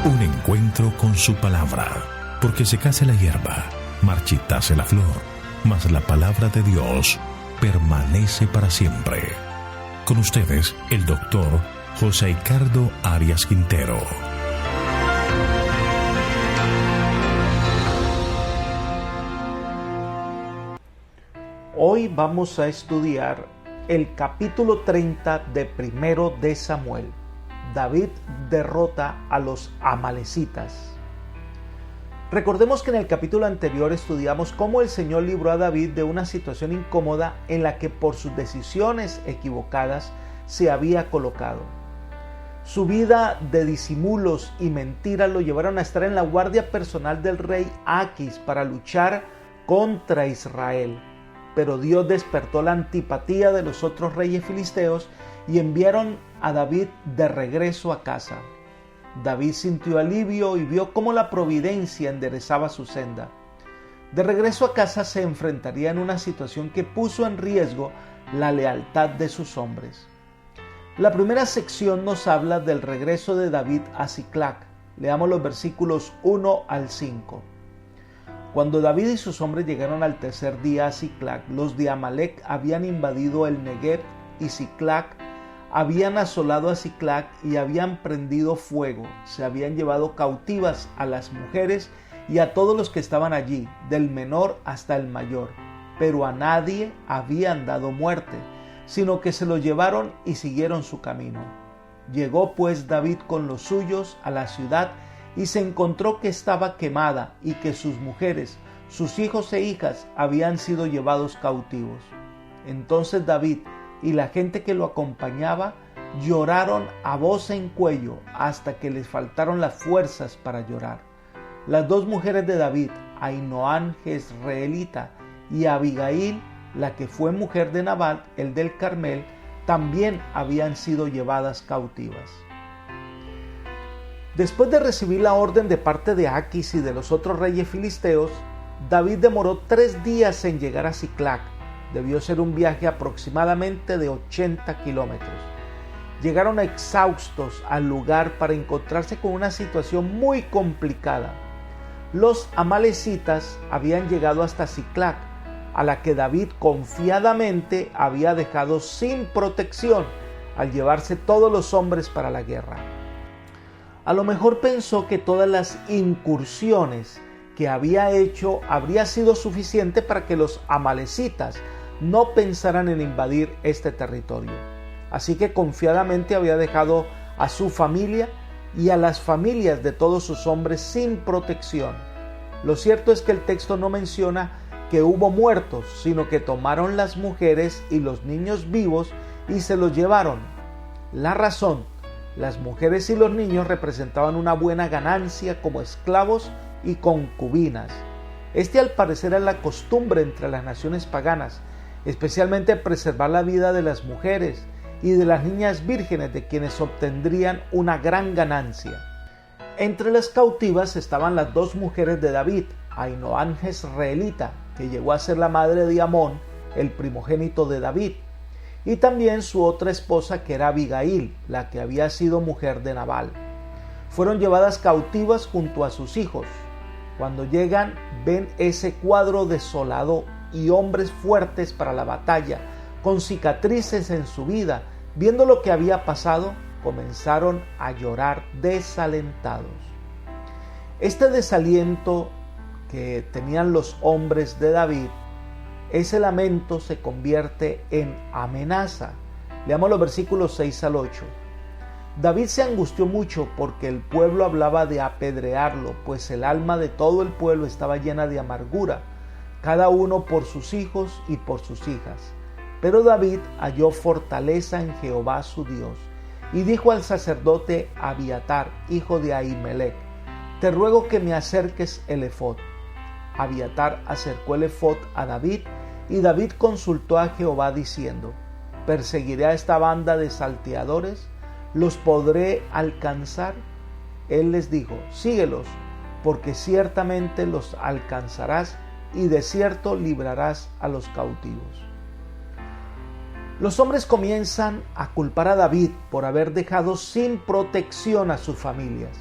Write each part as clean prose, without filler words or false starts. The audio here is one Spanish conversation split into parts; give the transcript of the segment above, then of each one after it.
Un encuentro con su palabra, porque secase la hierba, marchitase la flor, mas la palabra de Dios permanece para siempre. Con ustedes, el doctor José Ricardo Arias Quintero. Hoy vamos a estudiar el capítulo 30 de Primero de Samuel. David derrota a los amalecitas. Recordemos que en el capítulo anterior estudiamos cómo el Señor libró a David de una situación incómoda en la que por sus decisiones equivocadas se había colocado. Su vida de disimulos y mentiras lo llevaron a estar en la guardia personal del rey Aquis para luchar contra Israel. Pero Dios despertó la antipatía de los otros reyes filisteos y enviaron a David de regreso a casa. David sintió alivio y vio cómo la providencia enderezaba su senda. De regreso a casa se enfrentaría en una situación que puso en riesgo la lealtad de sus hombres. La primera sección nos habla del regreso de David a Siclac. Leamos los versículos 1 al 5. Cuando David y sus hombres llegaron al tercer día a Siclac, los de Amalec habían invadido el Neguev y Siclac, habían asolado a Siclac y habían prendido fuego. Se habían llevado cautivas a las mujeres y a todos los que estaban allí, del menor hasta el mayor, pero a nadie habían dado muerte, sino que se lo llevaron y siguieron su camino. Llegó pues David con los suyos a la ciudad y se encontró que estaba quemada y que sus mujeres, sus hijos e hijas habían sido llevados cautivos. Entonces David y la gente que lo acompañaba lloraron a voz en cuello hasta que les faltaron las fuerzas para llorar. Las dos mujeres de David, Ahinoam jezreelita y Abigail, la que fue mujer de Nabal, el del Carmel, también habían sido llevadas cautivas. Después de recibir la orden de parte de Aquis y de los otros reyes filisteos, David demoró 3 días en llegar a Siclac. Debió ser un viaje aproximadamente de 80 kilómetros. Llegaron exhaustos al lugar para encontrarse con una situación muy complicada. Los amalecitas habían llegado hasta Siclac, a la que David confiadamente había dejado sin protección al llevarse todos los hombres para la guerra. A lo mejor pensó que todas las incursiones que había hecho habría sido suficiente para que los amalecitas no pensaran en invadir este territorio. Así que confiadamente había dejado a su familia y a las familias de todos sus hombres sin protección. Lo cierto es que el texto no menciona que hubo muertos, sino que tomaron las mujeres y los niños vivos y se los llevaron. La razón: las mujeres y los niños representaban una buena ganancia como esclavos y concubinas. Al parecer es la costumbre entre las naciones paganas, especialmente preservar la vida de las mujeres y de las niñas vírgenes, de quienes obtendrían una gran ganancia. Entre las cautivas estaban las dos mujeres de David, Ahinoam jezreelita, que llegó a ser la madre de Amón, el primogénito de David, y también su otra esposa, que era Abigail, la que había sido mujer de Nabal. Fueron llevadas cautivas junto a sus hijos. Cuando llegan, ven ese cuadro desolado y hombres fuertes para la batalla, con cicatrices en su vida. Viendo lo que había pasado, comenzaron a llorar desalentados. Este desaliento que tenían los hombres de David, ese lamento se convierte en amenaza. Leamos los versículos 6 al 8. David se angustió mucho porque el pueblo hablaba de apedrearlo, pues el alma de todo el pueblo estaba llena de amargura, cada uno por sus hijos y por sus hijas. Pero David halló fortaleza en Jehová su Dios, y dijo al sacerdote Abiatar, hijo de Ahimelech: te ruego que me acerques el efod. Abiatar acercó el efod a David, y David consultó a Jehová diciendo: ¿perseguiré a esta banda de salteadores? ¿Los podré alcanzar? Él les dijo: síguelos, porque ciertamente los alcanzarás, y de cierto librarás a los cautivos. Los hombres comienzan a culpar a David por haber dejado sin protección a sus familias.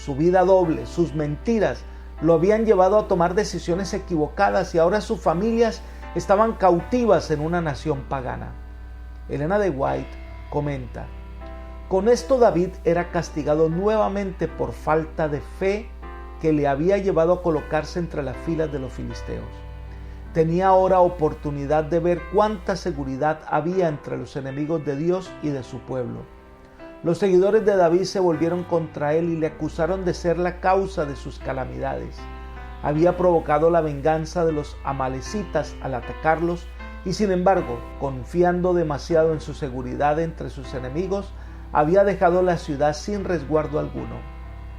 su vida doble, sus mentiras, lo habían llevado a tomar decisiones equivocadas y ahora sus familias estaban cautivas en una nación pagana. Elena de White comenta: con esto David era castigado nuevamente por falta de fe que le había llevado a colocarse entre las filas de los filisteos. Tenía ahora oportunidad de ver cuánta seguridad había entre los enemigos de Dios y de su pueblo. Los seguidores de David se volvieron contra él y le acusaron de ser la causa de sus calamidades. Había provocado la venganza de los amalecitas al atacarlos y, sin embargo, confiando demasiado en su seguridad entre sus enemigos, había dejado la ciudad sin resguardo alguno.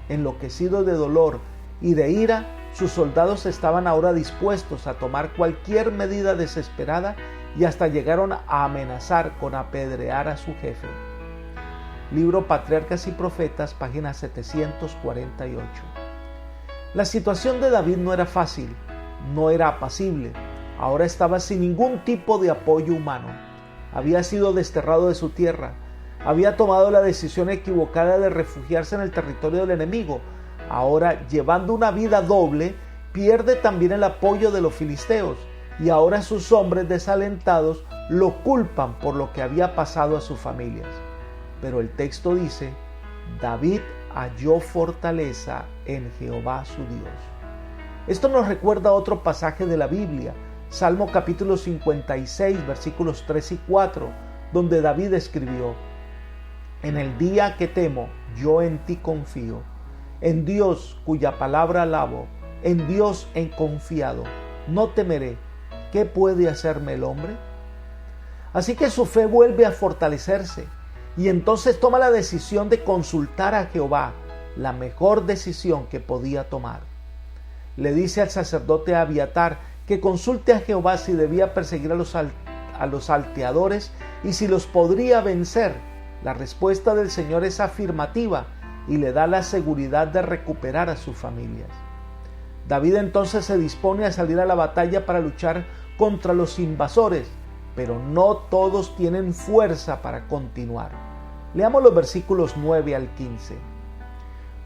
Enloquecido de dolor y de ira, sus soldados estaban ahora dispuestos a tomar cualquier medida desesperada y hasta llegaron a amenazar con apedrear a su jefe. Libro Patriarcas y Profetas, página 748. La situación de David no era fácil, no era apacible. Ahora estaba sin ningún tipo de apoyo humano. Había sido desterrado de su tierra. Había tomado la decisión equivocada de refugiarse en el territorio del enemigo. Ahora, llevando una vida doble, pierde también el apoyo de los filisteos. Y ahora sus hombres desalentados lo culpan por lo que había pasado a sus familias. Pero el texto dice: David halló fortaleza en Jehová su Dios. Esto nos recuerda otro pasaje de la Biblia, Salmo capítulo 56, versículos 3 y 4, donde David escribió: en el día que temo, yo en ti confío. En Dios, cuya palabra alabo, en Dios he confiado. No temeré. ¿Qué puede hacerme el hombre? Así que su fe vuelve a fortalecerse. Y entonces toma la decisión de consultar a Jehová, la mejor decisión que podía tomar. Le dice al sacerdote Abiatar que consulte a Jehová si debía perseguir a los salteadores y si los podría vencer. La respuesta del Señor es afirmativa y le da la seguridad de recuperar a sus familias. David entonces se dispone a salir a la batalla para luchar contra los invasores, pero no todos tienen fuerza para continuar. Leamos los versículos 9 al 15.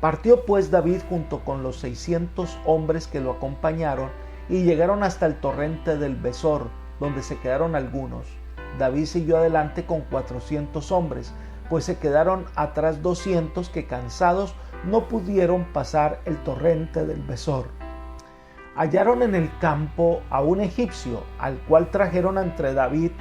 Partió pues David junto con los 600 hombres que lo acompañaron y llegaron hasta el torrente del Besor, donde se quedaron algunos. David siguió adelante con 400 hombres, pues se quedaron atrás 200 que, cansados, no pudieron pasar el torrente del Besor. Hallaron en el campo a un egipcio, al cual trajeron ante David,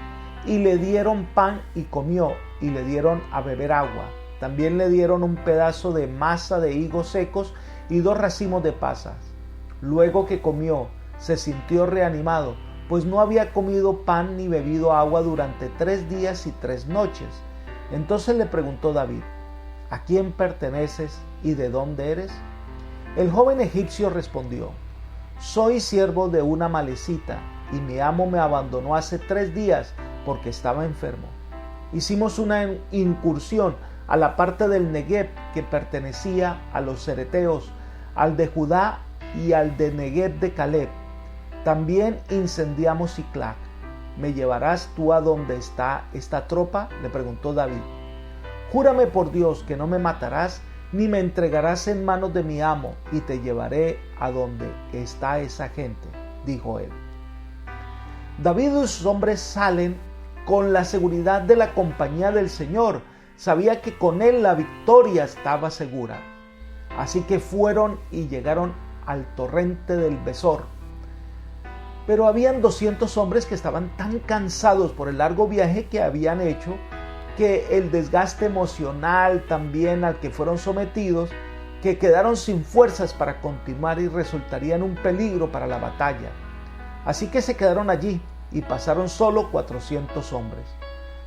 y le dieron pan y comió, y le dieron a beber agua. También le dieron un pedazo de masa de higos secos y 2 racimos de pasas. Luego que comió, se sintió reanimado, pues no había comido pan ni bebido agua durante 3 días y 3 noches. Entonces le preguntó David: ¿a quién perteneces y de dónde eres? El joven egipcio respondió: soy siervo de una amalecita, y mi amo me abandonó hace 3 días porque estaba enfermo. Hicimos una incursión a la parte del Negueb que pertenecía a los cereteos, al de Judá y al de Negueb de Caleb. También incendiamos Siclag. ¿Me llevarás tú a donde está esta tropa?, le preguntó David. Júrame por Dios que no me matarás ni me entregarás en manos de mi amo, y te llevaré a donde está esa gente, dijo él. David y sus hombres salen con la seguridad de la compañía del Señor. Sabía que con él la victoria estaba segura. Así que fueron y llegaron al torrente del Besor. Pero habían 200 hombres que estaban tan cansados por el largo viaje que habían hecho, que el desgaste emocional también al que fueron sometidos, que quedaron sin fuerzas para continuar y resultarían un peligro para la batalla. Así que se quedaron allí y pasaron solo 400 hombres.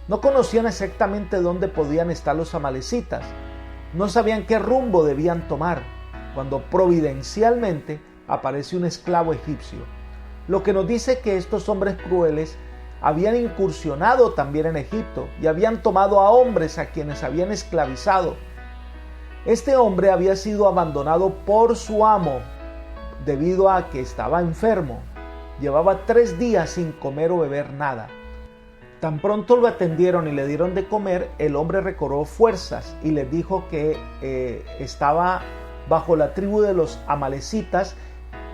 No conocían exactamente dónde podían estar los amalecitas, no sabían qué rumbo debían tomar, cuando providencialmente aparece un esclavo egipcio, lo que nos dice que estos hombres crueles habían incursionado también en Egipto y habían tomado a hombres a quienes habían esclavizado. Este hombre había sido abandonado por su amo debido a que estaba enfermo. Llevaba 3 días sin comer o beber nada. Tan pronto lo atendieron y le dieron de comer, el hombre recobró fuerzas y les dijo que estaba bajo la tribu de los amalecitas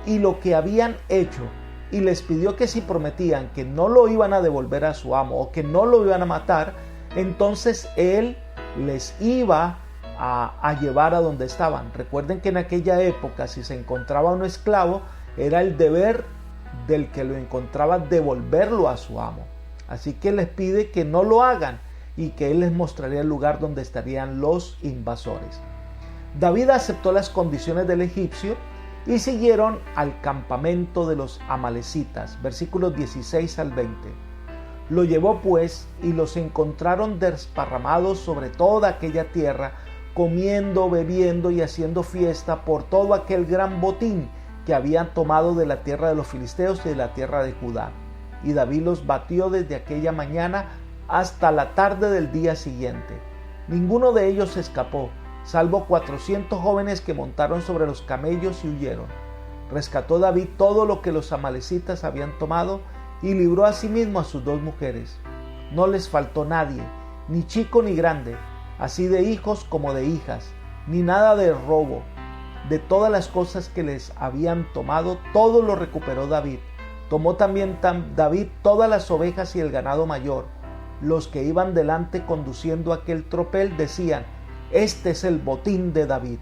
y lo que habían hecho, y les pidió que si prometían que no lo iban a devolver a su amo o que no lo iban a matar, entonces él les iba a llevar a donde estaban. Recuerden que en aquella época, si se encontraba un esclavo, era el deber del que lo encontraba devolverlo a su amo. Así que les pide que no lo hagan y que él les mostraría el lugar donde estarían los invasores. David aceptó las condiciones del egipcio y siguieron al campamento de los amalecitas, versículos 16 al 20. Lo llevó pues y los encontraron desparramados sobre toda aquella tierra, comiendo, bebiendo y haciendo fiesta por todo aquel gran botín que habían tomado de la tierra de los filisteos y de la tierra de Judá. Y David los batió desde aquella mañana hasta la tarde del día siguiente. Ninguno de ellos escapó, salvo 400 jóvenes que montaron sobre los camellos y huyeron. Rescató David todo lo que los amalecitas habían tomado y libró asimismo a sus 2 mujeres. No les faltó nadie, ni chico ni grande, así de hijos como de hijas, ni nada de robo. De todas las cosas que les habían tomado, todo lo recuperó David. Tomó también David todas las ovejas y el ganado mayor. Los que iban delante conduciendo aquel tropel decían: este es el botín de David.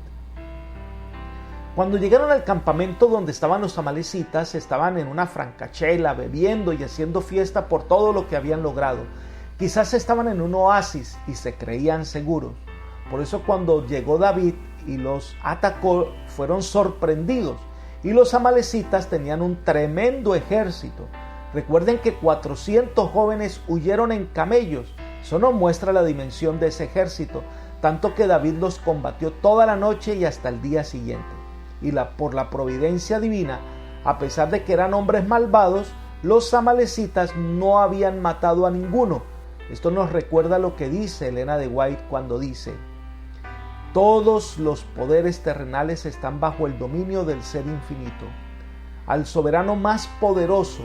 Cuando llegaron al campamento donde estaban los amalecitas, estaban en una francachela, bebiendo y haciendo fiesta por todo lo que habían logrado. Quizás estaban en un oasis y se creían seguros. Por eso cuando llegó David y los atacó, fueron sorprendidos. Y los amalecitas tenían un tremendo ejército. Recuerden que 400 jóvenes huyeron en camellos. Eso nos muestra la dimensión de ese ejército, tanto que David los combatió toda la noche y hasta el día siguiente. Y por la providencia divina, a pesar de que eran hombres malvados, los amalecitas no habían matado a ninguno. Esto nos recuerda lo que dice Elena de White cuando dice: todos los poderes terrenales están bajo el dominio del Ser Infinito. Al soberano más poderoso,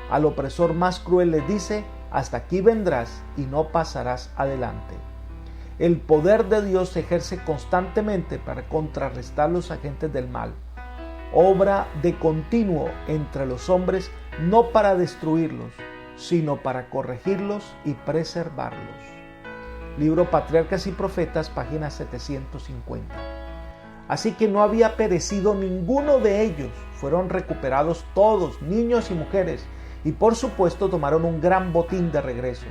al opresor más cruel les dice: hasta aquí vendrás y no pasarás adelante. El poder de Dios se ejerce constantemente para contrarrestar los agentes del mal. Obra de continuo entre los hombres, no para destruirlos, sino para corregirlos y preservarlos. Libro Patriarcas y Profetas, página 750. Así que no había perecido ninguno de ellos, fueron recuperados todos, niños y mujeres, y por supuesto tomaron un gran botín de regreso.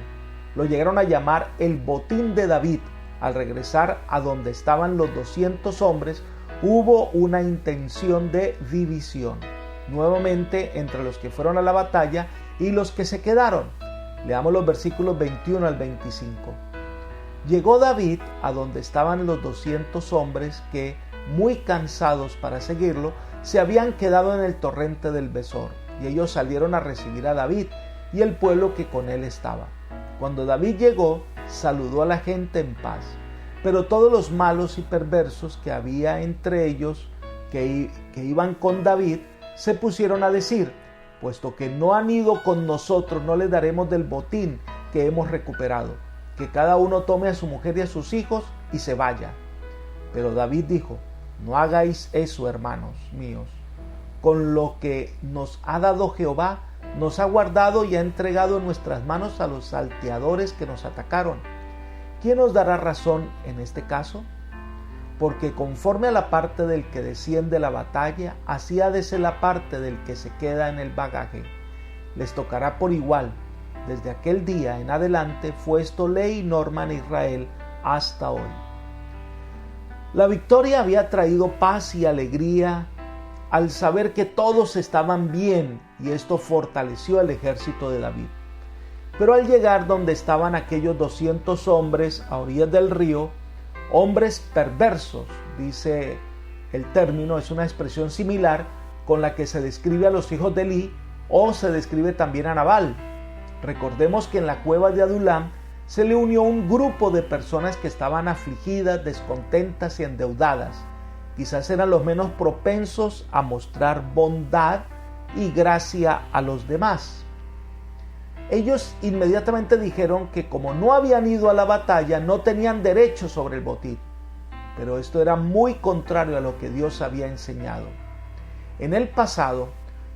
Lo llegaron a llamar el botín de David. Al regresar a donde estaban los 200 hombres, hubo una intención de división, nuevamente entre los que fueron a la batalla y los que se quedaron. Leamos los versículos 21 al 25. Llegó David a donde estaban los 200 hombres que, muy cansados para seguirlo, se habían quedado en el torrente del Besor, y ellos salieron a recibir a David y el pueblo que con él estaba. Cuando David llegó, saludó a la gente en paz, pero todos los malos y perversos que había entre ellos que iban con David se pusieron a decir: puesto que no han ido con nosotros, no les daremos del botín que hemos recuperado, que cada uno tome a su mujer y a sus hijos y se vaya. Pero David dijo: no hagáis eso, hermanos míos. Con lo que nos ha dado Jehová, nos ha guardado y ha entregado en nuestras manos a los salteadores que nos atacaron. ¿Quién nos dará razón en este caso? Porque conforme a la parte del que desciende la batalla, así ha de ser la parte del que se queda en el bagaje. Les tocará por igual. Desde aquel día en adelante fue esto ley y norma en Israel hasta hoy. La victoria había traído paz y alegría al saber que todos estaban bien, y esto fortaleció el ejército de David. Pero al llegar donde estaban aquellos 200 hombres a orillas del río, hombres perversos, dice el término, es una expresión similar con la que se describe a los hijos de Elí o se describe también a Nabal. Recordemos que en la cueva de Adulam se le unió un grupo de personas que estaban afligidas, descontentas y endeudadas. Quizás eran los menos propensos a mostrar bondad y gracia a los demás. Ellos inmediatamente dijeron que como no habían ido a la batalla, no tenían derecho sobre el botín. pero esto era muy contrario a lo que Dios había enseñado. En el pasado,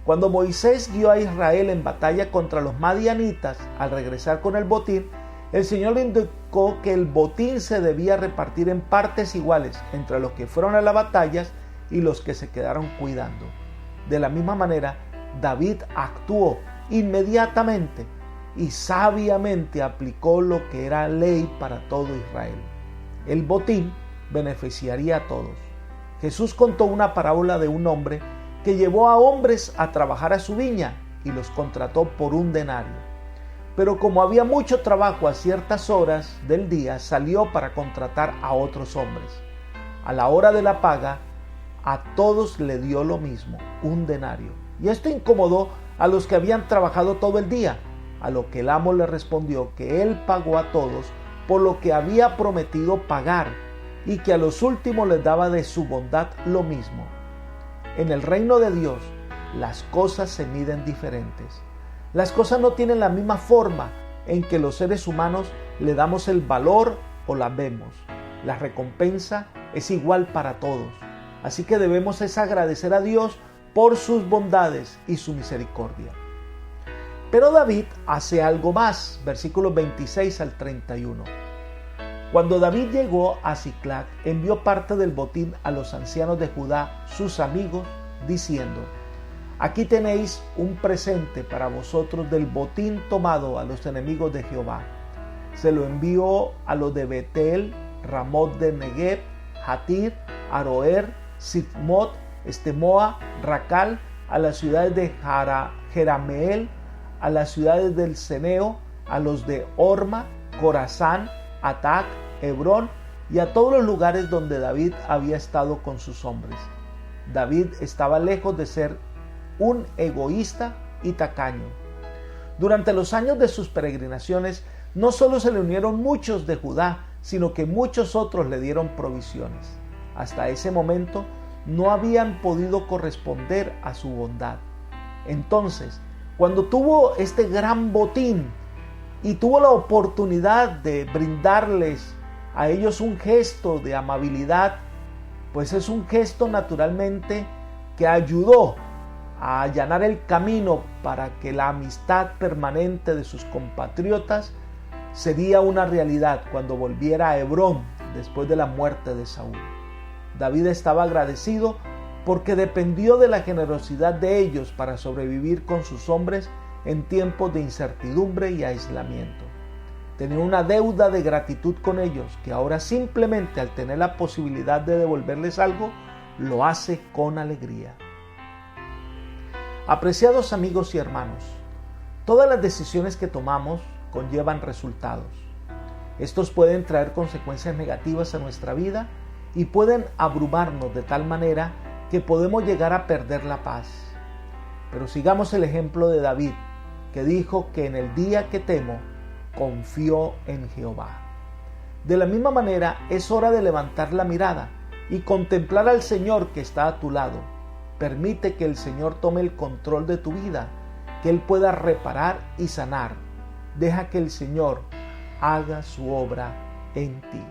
cuando Moisés guió a Israel en batalla contra los madianitas, al regresar con el botín, el Señor le indicó que el botín se debía repartir en partes iguales entre los que fueron a las batallas y los que se quedaron cuidando. De la misma manera, David actuó inmediatamente y sabiamente aplicó lo que era ley para todo Israel. El botín beneficiaría a todos. Jesús contó una parábola de un hombre que llevó a hombres a trabajar a su viña y los contrató por 1 denario. Pero como había mucho trabajo a ciertas horas del día, salió para contratar a otros hombres. A la hora de la paga, a todos le dio lo mismo, 1 denario. Y esto incomodó a los que habían trabajado todo el día, a lo que el amo le respondió que él pagó a todos por lo que había prometido pagar y que a los últimos les daba de su bondad lo mismo. En el reino de Dios, las cosas se miden diferentes. Las cosas no tienen la misma forma en que los seres humanos le damos el valor o las vemos. La recompensa es igual para todos. Así que debemos agradecer a Dios por sus bondades y su misericordia. Pero David hace algo más, versículos 26 al 31. Cuando David llegó a Siclag, envió parte del botín a los ancianos de Judá, sus amigos, diciendo: aquí tenéis un presente para vosotros del botín tomado a los enemigos de Jehová. Se lo envió a los de Betel, Ramot de Negev, Jatir, Aroer, Sifmot, Estemoa, Racal, a las ciudades de Jerameel, a las ciudades del Ceneo, a los de Orma, Corazán, Atac, Hebrón y a todos los lugares donde David había estado con sus hombres. David estaba lejos de ser un egoísta y tacaño. Durante los años de sus peregrinaciones, no solo se le unieron muchos de Judá, sino que muchos otros le dieron provisiones. Hasta ese momento no habían podido corresponder a su bondad. Entonces, cuando tuvo este gran botín y tuvo la oportunidad de brindarles a ellos un gesto de amabilidad, pues es un gesto naturalmente que ayudó a allanar el camino para que la amistad permanente de sus compatriotas sería una realidad cuando volviera a Hebrón después de la muerte de Saúl. David estaba agradecido porque dependió de la generosidad de ellos para sobrevivir con sus hombres en tiempos de incertidumbre y aislamiento. Tenía una deuda de gratitud con ellos que ahora simplemente al tener la posibilidad de devolverles algo, lo hace con alegría. Apreciados amigos y hermanos, todas las decisiones que tomamos conllevan resultados. Estos pueden traer consecuencias negativas a nuestra vida y pueden abrumarnos de tal manera que podemos llegar a perder la paz. Pero sigamos el ejemplo de David, que dijo que en el día que temo, confió en Jehová. De la misma manera, es hora de levantar la mirada y contemplar al Señor que está a tu lado. Permite que el Señor tome el control de tu vida, que Él pueda reparar y sanar. Deja que el Señor haga su obra en ti.